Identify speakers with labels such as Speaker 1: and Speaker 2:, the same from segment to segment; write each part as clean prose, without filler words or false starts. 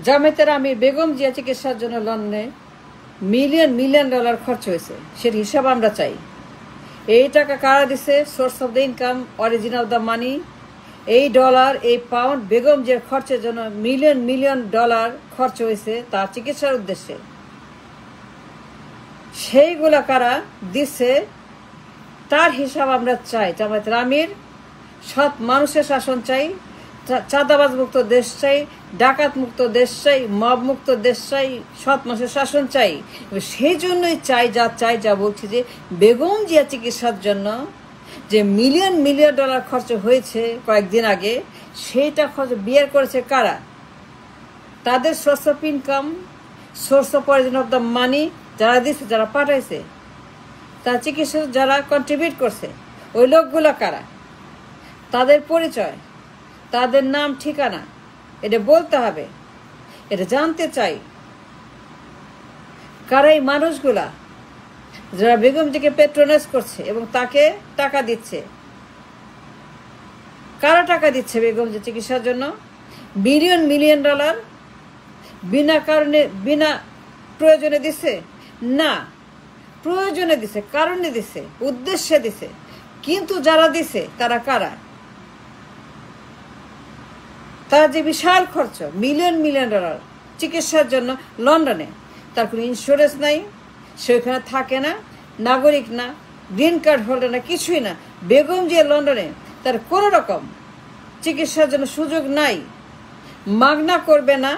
Speaker 1: জামায়াতের আমির বেগম জিয়া চিকিৎসার জন্য লন্ডনে মিলিয়ন মিলিয়ন ডলার খরচ হয়েছে, সের হিসাব আমরা চাই। এই টাকা কারা দিছে? Source of the income, origin of the মানি। এই ডলার, এই পাউন্ড বেগম জিয়ার খরচের জন্য মিলিয়ন মিলিয়ন ডলার খরচ হয়েছে তার চিকিৎসার উদ্দেশ্যে। সেইগুলা কারা দিচ্ছে তার হিসাব আমরা চাই। জামায়াতের আমির সৎ মানুষের শাসন চাই, চাঁদাবাজ মুক্ত দেশ চাই, ডাকাত মুক্ত দেশ চাই, মব মুক্ত দেশ চাই, সৎ মানুষের শাসন চাই। সেই জন্যই চাই যা বলছি যে বেগম জিয়া চিকিৎসার জন্য যে মিলিয়ন মিলিয়ন ডলার খরচ হয়েছে কয়েকদিন আগে, সেইটা খরচ বিয়ার করেছে কারা? তাদের source of income, source of origin of the মানি যারা দিচ্ছে, যারা পাঠাইছে, তার চিকিৎসা যারা কন্ট্রিবিউট করছে, ওই লোকগুলো কারা? তাদের পরিচয়, তাদের নাম, ঠিকানা এটা বলতে হবে, এটা জানতে চাই। কারা এই মানুষগুলা যারা বেগমজিকে পেট্রোনাইজ করছে এবং তাকে টাকা দিচ্ছে? কারা টাকা দিচ্ছে বেগমজি চিকিৎসার জন্য? মিলিয়ন মিলিয়ন ডলার বিনা কারণে, বিনা প্রয়োজনে দিছে না, প্রয়োজনে দিছে, কারণে দিছে, উদ্দেশ্যে দিছে। কিন্তু যারা দিছে তারা কারা? তার যে বিশাল খরচ, মিলিয়ন মিলিয়ন ডলার চিকিৎসার জন্য লন্ডনে, তার কোনো ইন্স্যুরেন্স নাই, সে ওইখানে থাকে না, নাগরিক না, গ্রিন কার্ড হোল্ডার না, কিছুই না। বেগম জিয়া লন্ডনে তার কোনো রকম চিকিৎসার জন্য সুযোগ নাই। মাগনা করবে না,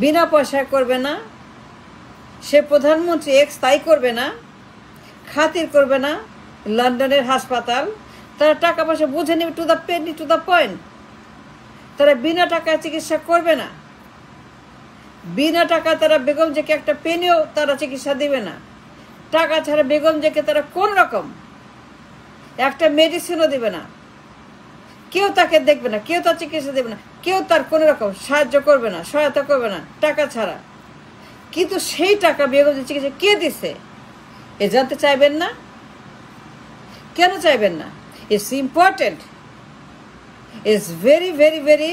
Speaker 1: বিনা পয়সায় করবে না, সে প্রধানমন্ত্রী এক্স তাই করবে না, খাতির করবে না লন্ডনের হাসপাতাল। তারা টাকা পয়সা বুঝে নেবে, to the Penney, to the point. তারা বিনা টাকায় চিকিৎসা করবে না, বিনা টাকা তারা বেগমজিকে একটা পেনিও তারা চিকিৎসা দিবে না। টাকা ছাড়া বেগমজিকে তারা কোন রকম একটা মেডিসিনও দিবে না, কেউ তাকে দেখবে না, কেউ তার চিকিৎসা দেবে না, কেউ তার কোনো রকম সাহায্য করবে না, সহায়তা করবে না টাকা ছাড়া। কিন্তু সেই টাকা বেগমজির চিকিৎসা কে দিছে এ জানতে চাইবেন না? কেন চাইবেন না? It's important, it's very very very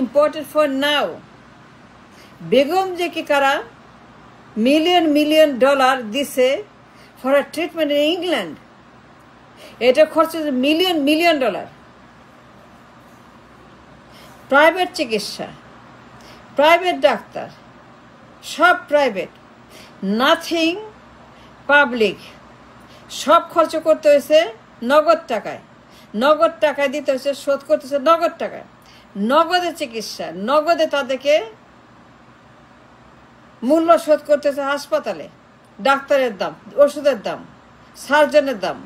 Speaker 1: important for now. বেগমজিকে কারা মিলিয়ন মিলিয়ন ডলার দিছে for a treatment in England? এটা খরচ মিলিয়ন মিলিয়ন ডলার। প্রাইভেট চিকিৎসা, প্রাইভেট ডাক্তার, সব প্রাইভেট, নাথিং পাবলিক। সব খরচ করতে হয়েছে নগদ টাকায়, নগদ টাকায় দিতে হয়েছে, শোধ করতেছে নগদ টাকায়। নগদে চিকিৎসা, নগদে তাদেরকে মূল্য শোধ করতেছে হাসপাতালে। ডাক্তারের দাম, ওষুধের দাম, সার্জনের দাম,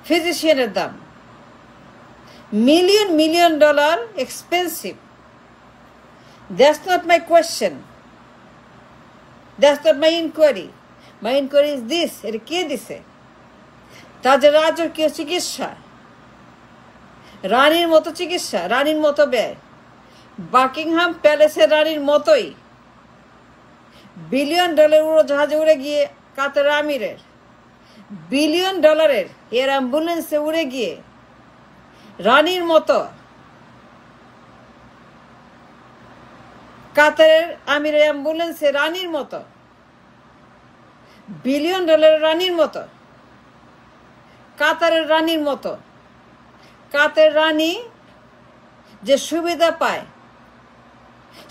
Speaker 1: ফিজিশিয়ানের দাম। Million million dollar expensive. That's not my question, that's not my inquiry. My inquiry is this, এটা কে দিছে? তাদের রাজকীয় চিকিৎসা, রানীর মতো চিকিৎসা, রানীর মতো ব্যয়, বাকিংহাম প্যালেসের রানীর মতোই। বিলিয়ন ডলার উড়োজাহাজে উড়ে গিয়ে কাতার আমিরের, বিলিয়ন ডলারের এয়ার অ্যাম্বুলেন্সে উড়ে গিয়ে রানীর মতো কাতারের আমিরের অ্যাম্বুলেন্সে রানীর মতো, বিলিয়ন ডলারের রানীর মতো, কাতারের রানীর মতো। কাতারের রানী যে সুবিধা পায়,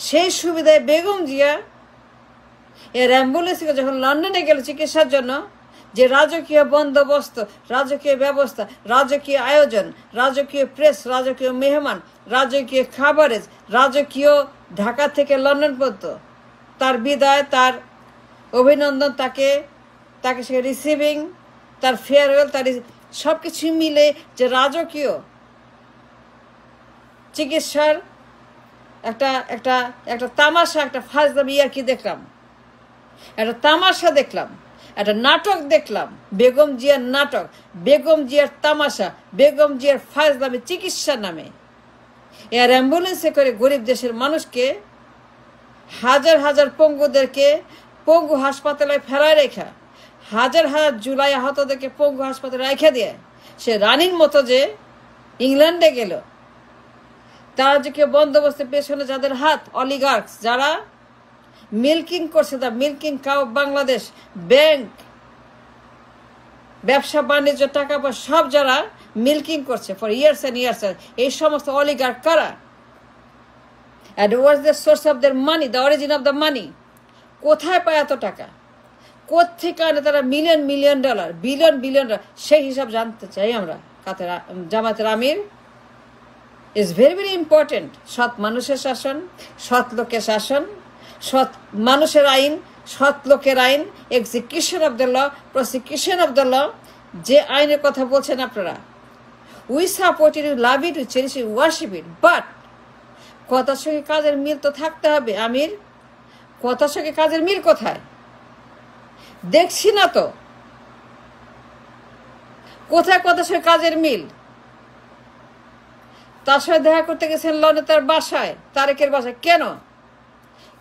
Speaker 1: সেই সুবিধায় বেগম জিয়া এর অ্যাম্বুলেন্সে যখন লন্ডনে গেল চিকিৎসার জন্য, যে রাজকীয় বন্দোবস্ত, রাজকীয় ব্যবস্থা, রাজকীয় আয়োজন, রাজকীয় প্রেস, রাজকীয় মেহমান, রাজকীয় খাবারেজ, রাজকীয় ঢাকা থেকে লন্ডন পর্যন্ত তার বিদায়, তার অভিনন্দন, তাকে সে রিসিভিং, তার ফেয়ারওয়েল, তার সব কিছু মিলে যে রাজকীয় চিকিৎসার একটা একটা একটা তামাশা, একটা ফাজলামি আর কি দেখলাম, একটা তামাশা দেখলাম, একটা নাটক দেখলাম। বেগম জিয়ার নাটক, বেগম জিয়ার তামাশা, বেগম জিয়ার ফাজলামি চিকিৎসার নামে এয়ার অ্যাম্বুলেন্সে করে গরিব দেশের মানুষকে, হাজার হাজার পঙ্গুদেরকে পঙ্গু হাসপাতালে ফেলায় রেখা, হাজার হাজার জুলাই আহতদেরকে পঙ্গু হাসপাতালে রেখে দিয়ে সে রানীর মতো যে ইংল্যান্ডে গেল, তারা যে কেউ বন্দোবস্তের পেছনে যাদের হাত, অলিগার্কস যারা মিল্কিং করছে, the milking cow Bangladesh, bank, ব্যবসা বাণিজ্য, টাকা পয়সা সব যারা মিল্কিং করছে ফর ইয়ার্স অ্যান্ড ইয়ার্স, এই সমস্ত অলিগার্ক কারা? And what's the source of their money, the origin of the money? কোথায় পায় এত টাকা? কোথেকে আনে তারা million million dollar, billion billion dollar? সেই হিসাব জানতে চাই আমরা। জামাতের আমির ইজ ভেরি ভেরি ইম্পর্টেন্ট। সৎ মানুষের শাসন, সৎ লোকের শাসন, সৎ মানুষের আইন, সৎ লোকের আইন, execution of the law, prosecution of the law, যে আইনের কথা বলছেন আপনারা। We support it, you love it, you cherish it, worship it, but কথার সঙ্গে কাজের মিল তো থাকতে হবে। আমির, কথার সঙ্গে কাজের মিল কোথায়? দেখছি না তো কোথায় কথার সঙ্গে কাজের মিল। তার সঙ্গে দেখা করতে গেছেন লন্ডনে, তার বাসায়, তারেকের বাসায়। কেন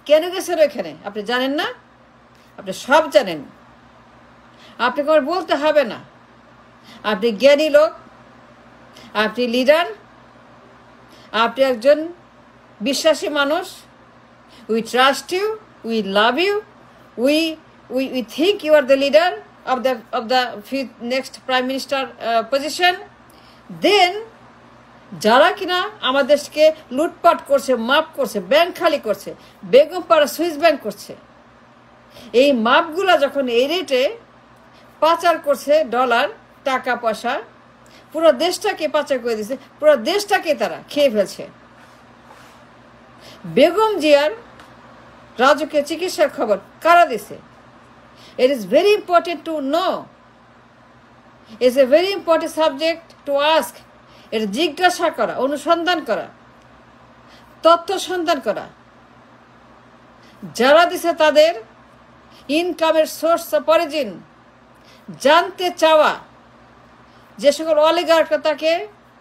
Speaker 1: কেন গেছেন ওইখানে? আপনি জানেন না? আপনি সব জানেন, আপনাকে আমার বলতে হবে না। আপনি জ্ঞানী লোক, আপনি লিডার, আপনি একজন বিশ্বাসী মানুষ। We trust you, we love you, we think you are the leader of the next prime minister position. Then যারা কিনা আমাদের দেশকে লুটপাট করছে, মাপ করছে, ব্যাংক খালি করছে, বেগমপাড়া সুইস ব্যাংক করছে, এই মাপগুলা যখন এই রেটে পাচার করছে ডলার, টাকা পয়সা, পুরো দেশটাকে পাচার করে দিয়েছে, পুরো দেশটাকে তারা খেয়ে ফেলছে। বেগম জিয়ার রাজকীয় চিকিৎসার খবর কারা দিছে? It is very important to know. It's a very important subject to ask. এটা জিজ্ঞাসা করা, অনুসন্ধান করা, তথ্য সন্ধান করা, যারা দিছে তাদের ইনকামের সোর্স অফ অরিজিন জানতে চাওয়া। যে সকল অলিগার্করা তাকে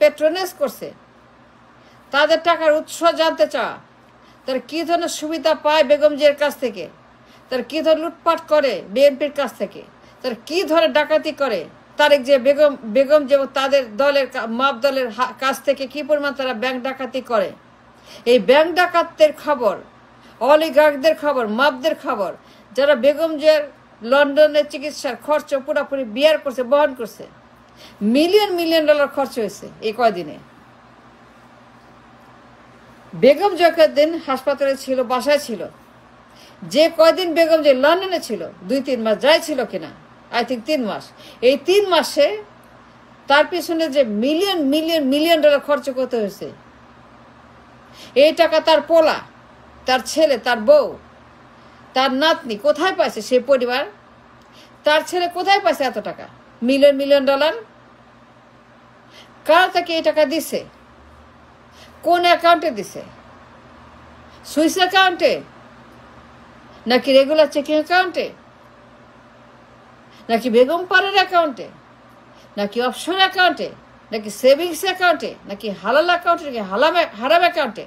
Speaker 1: পেট্রোনেজ করছে তাদের টাকার উৎস জানতে চাওয়া। তারা কী ধরনের সুবিধা পায় বেগম জিয়ার কাছ থেকে, তারা কী ধরনের লুটপাট করে বিএনপির কাছ থেকে, তারা কী ধরনের ডাকাতি করে, তারেক যে বেগম যে তাদের দলের মাপ দলের কাছ থেকে কী পরিমাণ তারা ব্যাংক ডাকাতি করে। এই ব্যাংক ডাকাতদের খবর, অলিগার্কদের খবর, মাপদের খবর, যারা বেগম জিয়ার লন্ডনের চিকিৎসার খরচ পুরোপুরি বিয়ার করছে, বহন করছে। মিলিয়ন মিলিয়ন ডলার খরচ হয়েছে এই কয়দিনে। বেগম জিয়া কয়েকদিন হাসপাতালে ছিল, বাসায় ছিল। যে কয়দিন বেগম জিয়া লন্ডনে ছিল, 2-3 মাস যাই ছিল কিনা, আই থিঙ্ক 3 মাস, এই 3 মাসে তার পিছনে যে মিলিয়ন মিলিয়ন মিলিয়ন ডলার খরচ করতে হয়েছে, এই টাকা তার পোলা, তার ছেলে, তার বউ, তার নাতনি কোথায় পাইছে? সে পরিবার, তার ছেলে কোথায় পাইছে এত টাকা, মিলিয়ন মিলিয়ন ডলার? কার তাকে এই টাকা দিছে? কোন অ্যাকাউন্টে দিছে? সুইস অ্যাকাউন্টে, নাকি রেগুলার চেকিং অ্যাকাউন্টে, নাকি বেগম পাড়ার অ্যাকাউন্টে, নাকি অপশন অ্যাকাউন্টে, নাকি সেভিংস অ্যাকাউন্টে, নাকি হালাল অ্যাকাউন্টে, নাকি হারাম অ্যাকাউন্টে?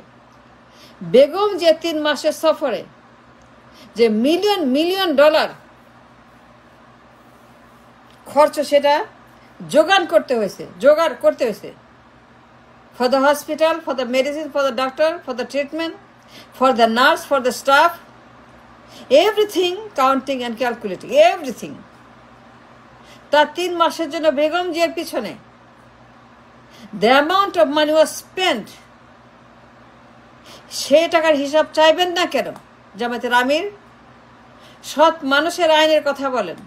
Speaker 1: বেগম যে 3 মাসের সফরে যে মিলিয়ন মিলিয়ন ডলার খরচ, সেটা জোগাড় করতে হয়েছে for the hospital, for the medicine, for the doctor, for the treatment, for the nurse, for the staff, everything counting and calculating, everything. তার 3 মাসের জন্য বেগম জিয়ার পিছনে the amount of money was spent. সেই টাকার হিসাব চাইবেন না কেন জামাতের আমির? সৎ মানুষের আইনের কথা বলেন,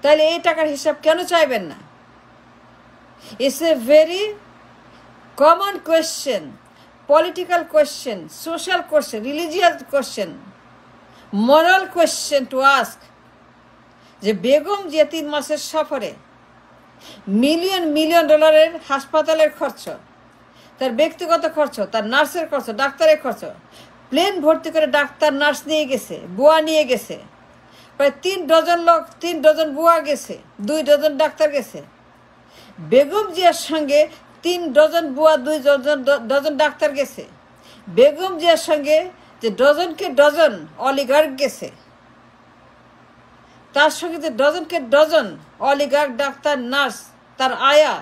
Speaker 1: তাহলে এই টাকার হিসাব কেন চাইবেন না? It's a very common question, political question, social question, religious question, moral question to ask. যে বেগম যে 3 মাসের সফরে মিলিয়ন মিলিয়ন ডলারের হাসপাতালের খরচ, তার ব্যক্তিগত খরচ, তার নার্সের খরচ, ডাক্তারের খরচ, প্লেন ভর্তি করে ডাক্তার নার্স নিয়ে গেছে, বুয়া নিয়ে গেছে, প্রায় 3 ডজন লোক, 3 ডজন বুয়া গেছে, 2 ডজন ডাক্তার গেছে। বেগম জিয়ার সঙ্গে 3 ডজন বুয়া, 2 ডজন ডাক্তার গেছে। বেগম জিয়ার সঙ্গে যে ডজনকে ডজন অলিগার্ক গেছে, তার সঙ্গে যে ডজনকে ডজন অলিগার্ক, ডাক্তার, নার্স, তার আয়া,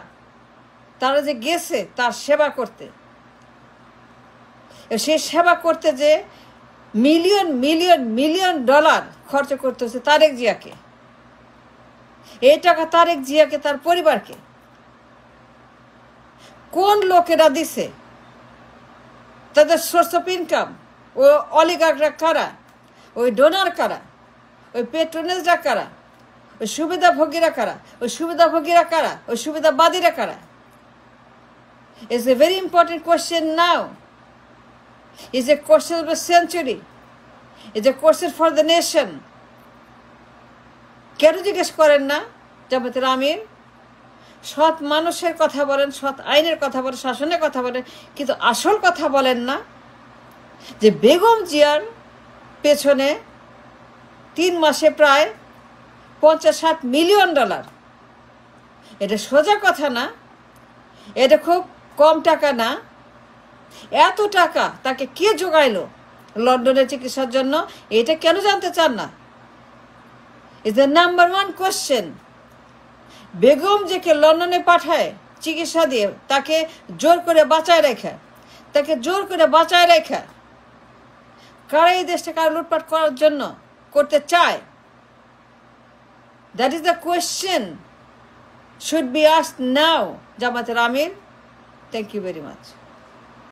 Speaker 1: তারা যে গেছে তার সেবা করতে, সে সেবা করতে যে মিলিয়ন মিলিয়ন মিলিয়ন ডলার খরচ করতেছে তারেক জিয়াকে, এই টাকা তারেক জিয়াকে তার পরিবারকে কোন লোকেরা দিছে, তাদের সোর্স অফ ইনকাম, ওই অলিগার্করা কারা, ওই ডোনার কারা, ওই পেট্রোনেজরা কারা, ওই সুবিধাভোগীরা কারা, ওই সুবিধাভোগীরা কারা, ওই সুবিধাবাদীরা কারা? It's a very important question now. It's a question of the century. It's a question for the nation. কেন জিজ্ঞেস করেন না জামাতের আমির? সৎ মানুষের কথা বলেন, সৎ আইনের কথা বলেন, শাসনের কথা বলেন, কিন্তু আসল কথা বলেন না যে বেগম জিয়ার পেছনে 3 মাসে প্রায় 50-60 মিলিয়ন ডলার। এটা সোজা কথা না, এটা খুব কম টাকা না। এত টাকা তাকে কে জোগাইলো লন্ডনে চিকিৎসার জন্য? এটা কেন জানতে চান না? Is the number 1 question. Begum GK লন্ডনে পাঠায় চিকিৎসা দিয়ে, তাকে জোর করে বাঁচায় রেখে, কারা এই দেশটাকে আর লুটপাট করার জন্য করতে চায়? That is the question should be asked now, Jamaat Amir. Thank you very much.